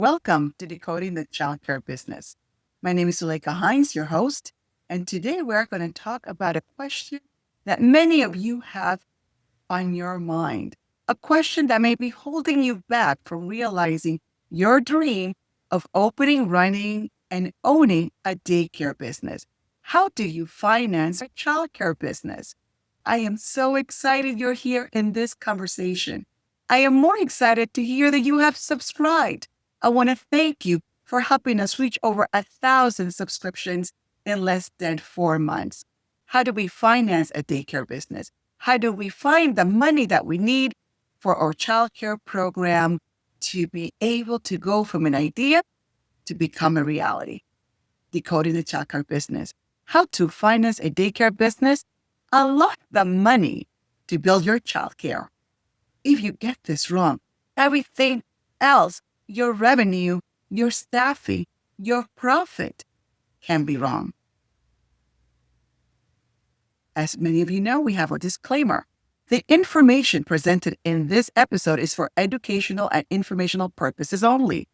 Welcome to Decoding the Childcare Business. My name is Zuleika Hines, your host, and today we're going to talk about a question that many of you have on your mind. A question that may be holding you back from realizing your dream of opening, running, and owning a daycare business. How do you finance a childcare business? I am so excited you're here in this conversation. I am more excited to hear that you have subscribed. I want to thank you for helping us reach over 1,000 subscriptions in less than 4 months. How do we finance a daycare business? How do we find the money that we need for our childcare program to be able to go from an idea to become a reality? Decoding the childcare business. How to finance a daycare business? Unlock the money to build your childcare. If you get this wrong, everything else, your revenue, your staffing, your profit can be wrong. As many of you know, we have a disclaimer. The information presented in this episode is for educational and informational purposes only.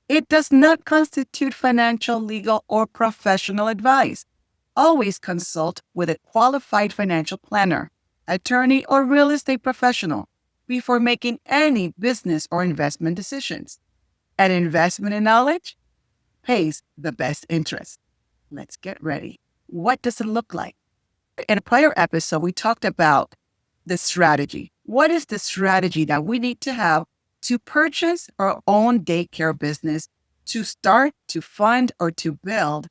It does not constitute financial, legal, or professional advice. Always consult with a qualified financial planner, attorney, or real estate professional before making any business or investment decisions. An investment in knowledge pays the best interest. Let's get ready. What does it look like? In a prior episode, we talked about the strategy. What is the strategy that we need to have to purchase our own daycare business, to start, to fund, or to build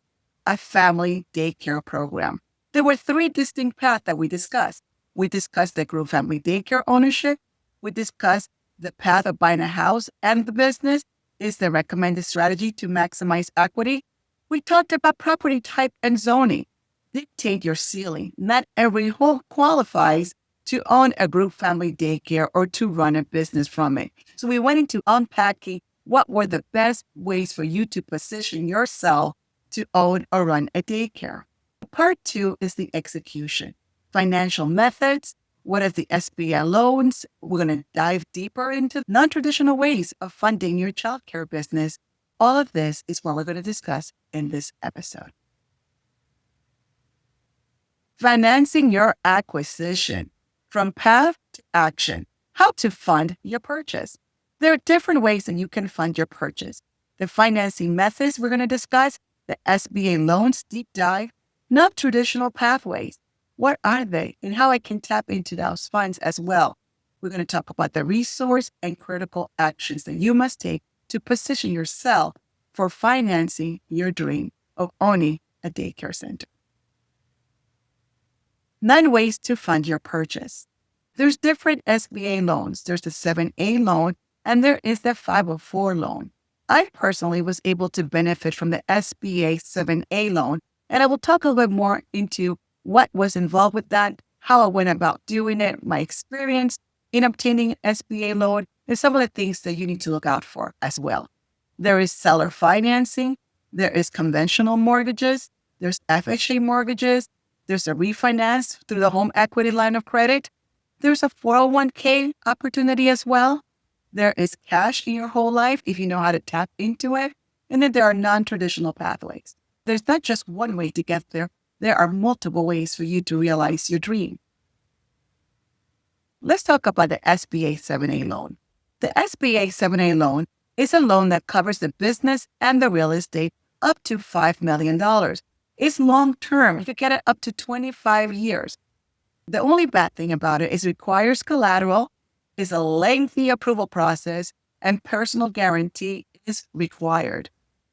a family daycare program? There were 3 distinct paths that we discussed. We discussed the group family daycare ownership. We discussed the path of buying a house and the business is the recommended strategy to maximize equity. We talked about property type and zoning. Dictate your ceiling. Not every home qualifies to own a group family daycare or to run a business from it. So we went into unpacking what were the best ways for you to position yourself to own or run a daycare. Part 2 is the execution. Financial methods. What are the SBA loans? We're going to dive deeper into non-traditional ways of funding your childcare business. All of this is what we're going to discuss in this episode. Financing your acquisition. From path to action. How to fund your purchase. There are different ways that you can fund your purchase. The financing methods we're going to discuss, the SBA loans, deep dive, not traditional pathways. What are they and how I can tap into those funds as well? We're going to talk about the resource and critical actions that you must take to position yourself for financing your dream of owning a daycare center. 9 ways to fund your purchase. There's different SBA loans. There's the 7A loan and there is the 504 loan. I personally was able to benefit from the SBA 7A loan, and I will talk a little bit more into what was involved with that, how I went about doing it, my experience in obtaining an SBA loan, and some of the things that you need to look out for as well. There is seller financing. There is conventional mortgages. There's FHA mortgages. There's a refinance through the home equity line of credit. There's a 401k opportunity as well. There is cash in your whole life if you know how to tap into it. And then there are non-traditional pathways. There's not just one way to get there. There are multiple ways for you to realize your dream. Let's talk about the SBA 7A loan. The SBA 7A loan is a loan that covers the business and the real estate up to $5 million. It's long-term. You can get it up to 25 years. The only bad thing about it is it requires collateral, is a lengthy approval process, and personal guarantee is required.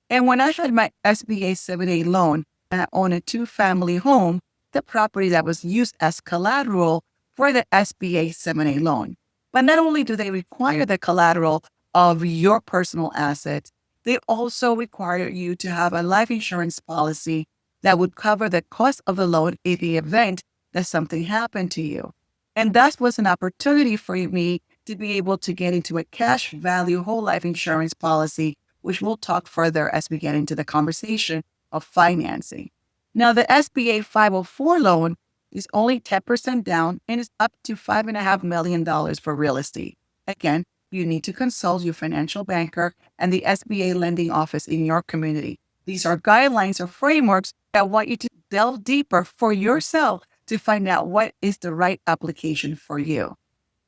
And when I had my SBA 7A loan and I owned a 2-family home, the property that was used as collateral for the SBA 7A loan. But not only do they require the collateral of your personal assets, they also require you to have a life insurance policy that would cover the cost of the loan in the event that something happened to you. And that was an opportunity for me to be able to get into a cash value whole life insurance policy, which we'll talk further as we get into the conversation of financing. Now, the SBA 504 loan is only 10% down and is up to $5.5 million for real estate. Again, you need to consult your financial banker and the SBA lending office in your community. These are guidelines or frameworks that want you to delve deeper for yourself to find out what is the right application for you.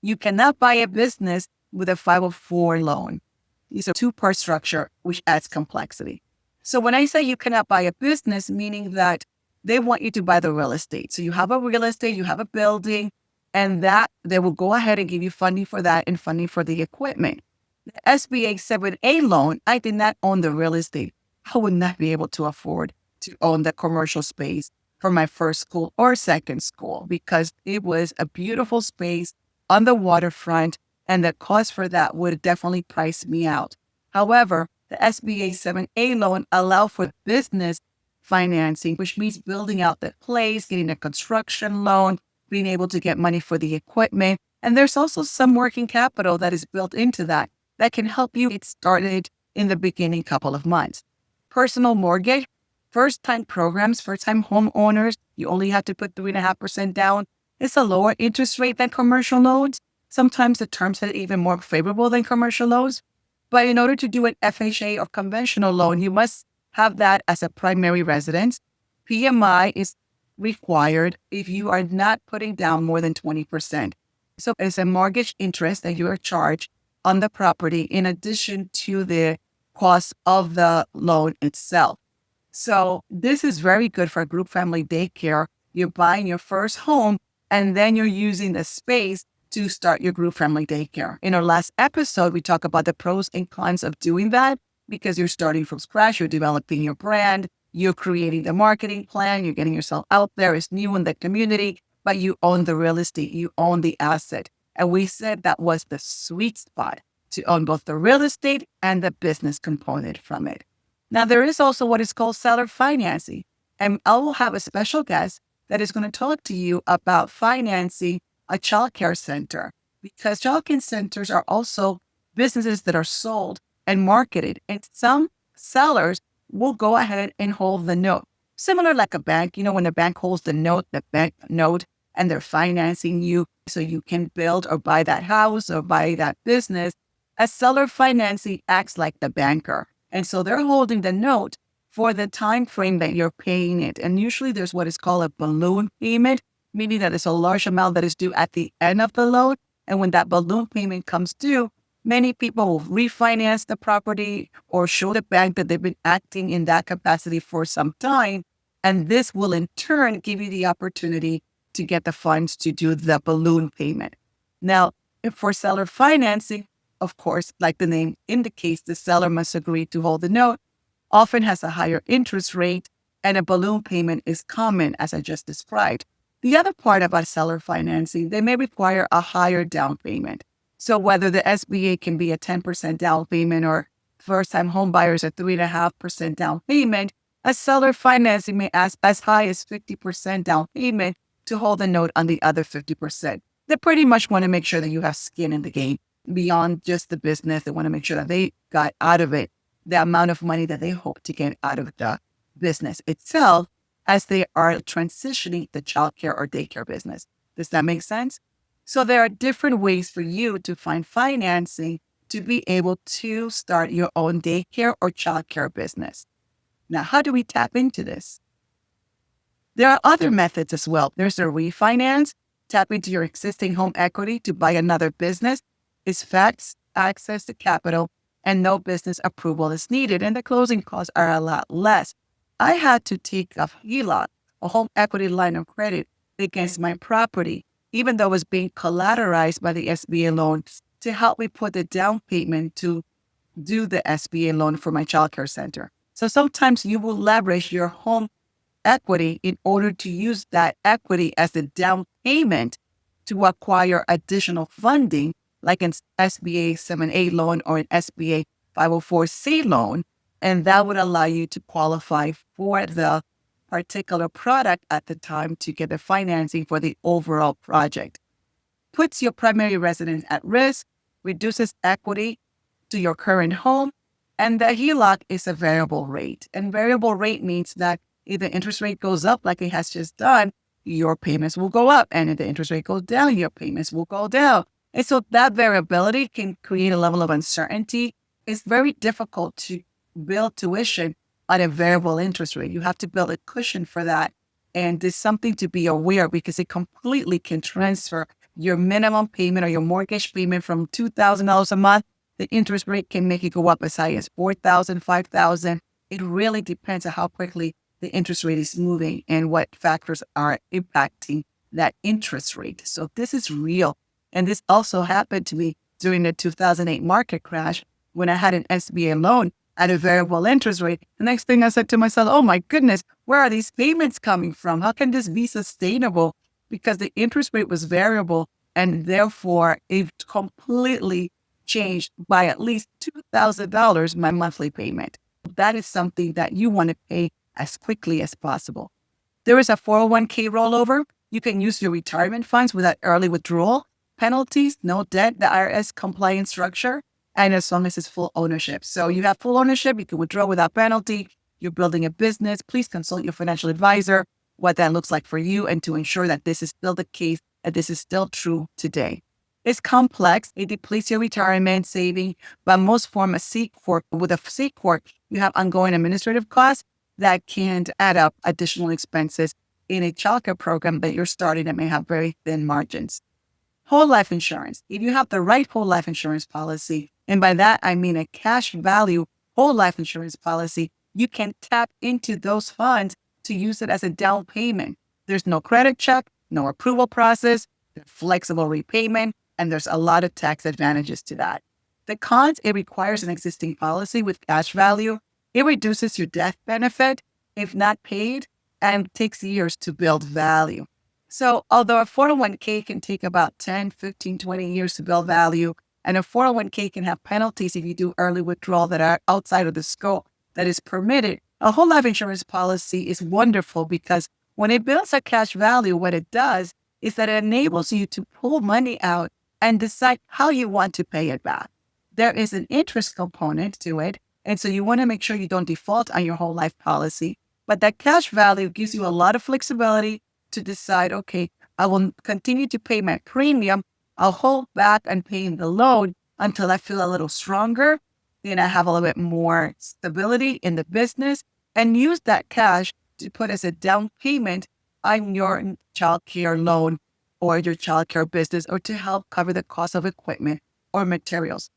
You cannot buy a business with a 504 loan. These are two-part structure, which adds complexity. So when I say you cannot buy a business, meaning that they want you to buy the real estate. So you have a real estate, you have a building, and that they will go ahead and give you funding for that and funding for the equipment. The SBA 7A loan, I did not own the real estate. I would not be able to afford to own the commercial space for my first school or second school because it was a beautiful space on the waterfront, and the cost for that would definitely price me out. However, the SBA 7A loan allow for business financing, which means building out the place, getting a construction loan, being able to get money for the equipment. And there's also some working capital that is built into that can help you get started in the beginning couple of months. Personal mortgage, first-time programs, first-time homeowners, you only have to put 3.5% down. It's a lower interest rate than commercial loans. Sometimes the terms are even more favorable than commercial loans. But in order to do an FHA or conventional loan, you must have that as a primary residence. PMI is required if you are not putting down more than 20%. So it's a mortgage interest that you are charged on the property in addition to the cost of the loan itself. So this is very good for group family daycare. You're buying your first home and then you're using the space to start your group family daycare. In our last episode, we talk about the pros and cons of doing that because you're starting from scratch, you're developing your brand, you're creating the marketing plan, you're getting yourself out there, it's new in the community, but you own the real estate, you own the asset. And we said that was the sweet spot to own both the real estate and the business component from it. Now, there is also what is called seller financing. And I will have a special guest that is going to talk to you about financing a childcare center, because childcare centers are also businesses that are sold and marketed. And some sellers will go ahead and hold the note. Similar like a bank, when a bank holds the bank note, and they're financing you so you can build or buy that house or buy that business. A seller financing acts like the banker. And so they're holding the note for the time frame that you're paying it. And usually there's what is called a balloon payment, meaning that it's a large amount that is due at the end of the loan. And when that balloon payment comes due, many people will refinance the property or show the bank that they've been acting in that capacity for some time. And this will in turn give you the opportunity to get the funds to do the balloon payment. Now, if for seller financing, of course, like the name indicates, the seller must agree to hold the note, often has a higher interest rate, and a balloon payment is common, as I just described. The other part about seller financing, they may require a higher down payment. So whether the SBA can be a 10% down payment or first-time home buyers a 3.5% down payment, a seller financing may ask as high as 50% down payment to hold the note on the other 50%. They pretty much want to make sure that you have skin in the game beyond just the business. They want to make sure that they got out of it the amount of money that they hope to get out of the business itself as they are transitioning the childcare or daycare business. Does that make sense? So there are different ways for you to find financing to be able to start your own daycare or childcare business. Now, how do we tap into this? There are other methods as well. There's a refinance, tap into your existing home equity to buy another business. It's fast access to capital and no business approval is needed. And the closing costs are a lot less. I had to take a HELOC, a home equity line of credit, against my property, even though it was being collateralized by the SBA loan, to help me put the down payment to do the SBA loan for my childcare center. So sometimes you will leverage your home equity in order to use that equity as the down payment to acquire additional funding, like an SBA 7A loan or an SBA 504C loan. And that would allow you to qualify for the particular product at the time to get the financing for the overall project. Puts your primary residence at risk, reduces equity to your current home, and the HELOC is a variable rate. And variable rate means that if the interest rate goes up like it has just done, your payments will go up. And if the interest rate goes down, your payments will go down. And so that variability can create a level of uncertainty. It's very difficult to build tuition on a variable interest rate. You have to build a cushion for that. And there's something to be aware because it completely can transfer your minimum payment or your mortgage payment from $2,000 a month. The interest rate can make it go up as high as $4,000, $5,000. It really depends on how quickly the interest rate is moving and what factors are impacting that interest rate. So this is real. And this also happened to me during the 2008 market crash when I had an SBA loan at a variable interest rate. The next thing I said to myself, oh my goodness, where are these payments coming from? How can this be sustainable? Because the interest rate was variable and therefore it completely changed by at least $2,000 my monthly payment. That is something that you want to pay as quickly as possible. There is a 401k rollover. You can use your retirement funds without early withdrawal, penalties, no debt, the IRS compliance structure, and as long as it's full ownership. So you have full ownership, you can withdraw without penalty. You're building a business. Please consult your financial advisor, what that looks like for you, and to ensure that this is still the case, that this is still true today. It's complex. It depletes your retirement saving, but most form a C Corp. With a C Corp, you have ongoing administrative costs that can add up additional expenses in a childcare program that you're starting that may have very thin margins. Whole life insurance. If you have the right whole life insurance policy, and by that I mean a cash value whole life insurance policy, you can tap into those funds to use it as a down payment. There's no credit check, no approval process, there's flexible repayment, and there's a lot of tax advantages to that. The cons, it requires an existing policy with cash value. It reduces your death benefit if not paid and takes years to build value. So although a 401k can take about 10, 15, 20 years to build value, and a 401k can have penalties if you do early withdrawal that are outside of the scope that is permitted, a whole life insurance policy is wonderful because when it builds a cash value, what it does is that it enables you to pull money out and decide how you want to pay it back. There is an interest component to it, and so you want to make sure you don't default on your whole life policy. But that cash value gives you a lot of flexibility to decide, okay, I will continue to pay my premium. I'll hold back on paying the loan until I feel a little stronger. Then I have a little bit more stability in the business and use that cash to put as a down payment on your childcare loan or your childcare business or to help cover the cost of equipment or materials.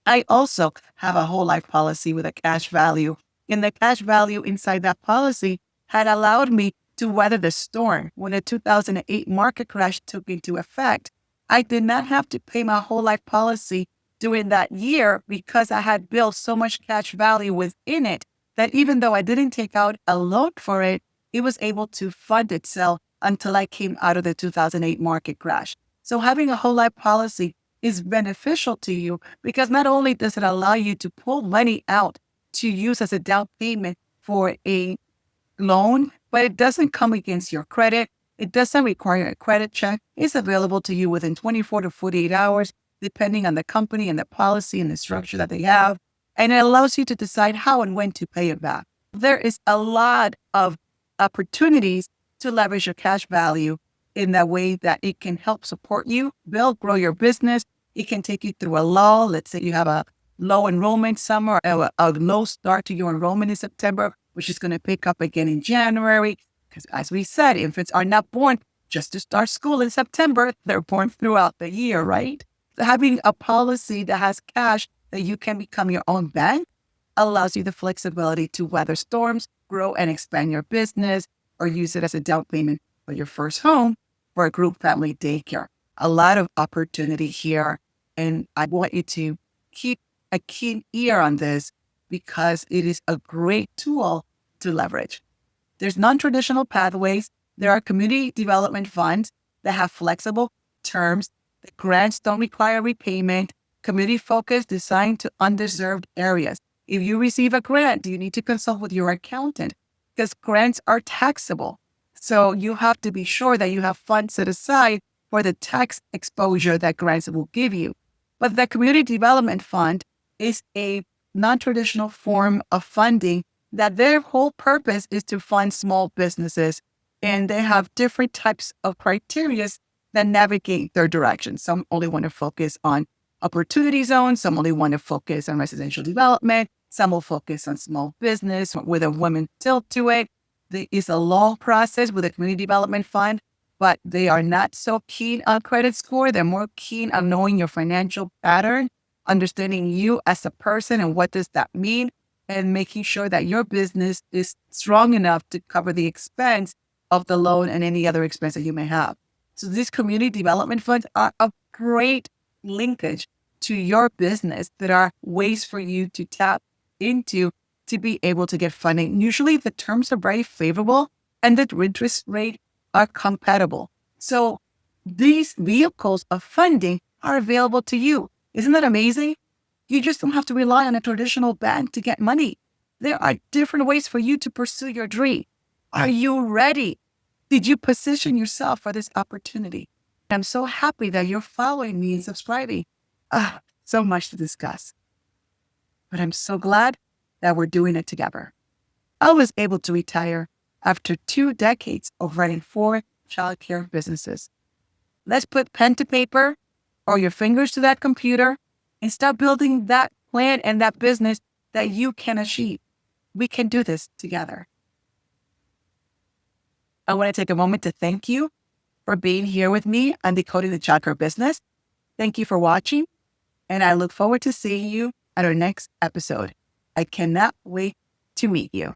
I also have a whole life policy with a cash value. And the cash value inside that policy had allowed me to weather the storm. When the 2008 market crash took into effect, I did not have to pay my whole life policy during that year because I had built so much cash value within it that even though I didn't take out a loan for it, it was able to fund itself until I came out of the 2008 market crash. So having a whole life policy is beneficial to you because not only does it allow you to pull money out to use as a down payment for a loan, but it doesn't come against your credit. It doesn't require a credit check. It's available to you within 24 to 48 hours, depending on the company and the policy and the structure that they have. And it allows you to decide how and when to pay it back. There is a lot of opportunities to leverage your cash value in that way that it can help support you, grow your business. It can take you through a lull. Let's say you have a low enrollment summer, a low start to your enrollment in September, which is going to pick up again in January. Because as we said, infants are not born just to start school in September. They're born throughout the year, right? So having a policy that has cash that you can become your own bank allows you the flexibility to weather storms, grow and expand your business, or use it as a down payment for your first home for a group family daycare. A lot of opportunity here. And I want you to keep a keen ear on this because it is a great tool to leverage. There's non-traditional pathways. There are community development funds that have flexible terms. The grants don't require repayment. Community focus designed to underserved areas. If you receive a grant, you need to consult with your accountant because grants are taxable. So you have to be sure that you have funds set aside for the tax exposure that grants will give you. But the community development fund is a non-traditional form of funding that their whole purpose is to fund small businesses. And they have different types of criteria that navigate their direction. Some only want to focus on opportunity zones. Some only want to focus on residential development. Some will focus on small business with a women tilt to it. There is a long process with a community development fund, but they are not so keen on credit score. They're more keen on knowing your financial pattern, understanding you as a person and what does that mean, and making sure that your business is strong enough to cover the expense of the loan and any other expense that you may have. So these community development funds are a great linkage to your business that are ways for you to tap into to be able to get funding. Usually the terms are very favorable and the interest rate are compatible. So these vehicles of funding are available to you. Isn't that amazing? You just don't have to rely on a traditional bank to get money. There are different ways for you to pursue your dream. Are you ready? Did you position yourself for this opportunity? I'm so happy that you're following me and subscribing. So much to discuss. But I'm so glad that we're doing it together. I was able to retire after 2 decades of running 4 childcare businesses. Let's put pen to paper or your fingers to that computer and start building that plan and that business that you can achieve. We can do this together. I want to take a moment to thank you for being here with me on Decoding the Childcare Business. Thank you for watching, and I look forward to seeing you at our next episode. I cannot wait to meet you.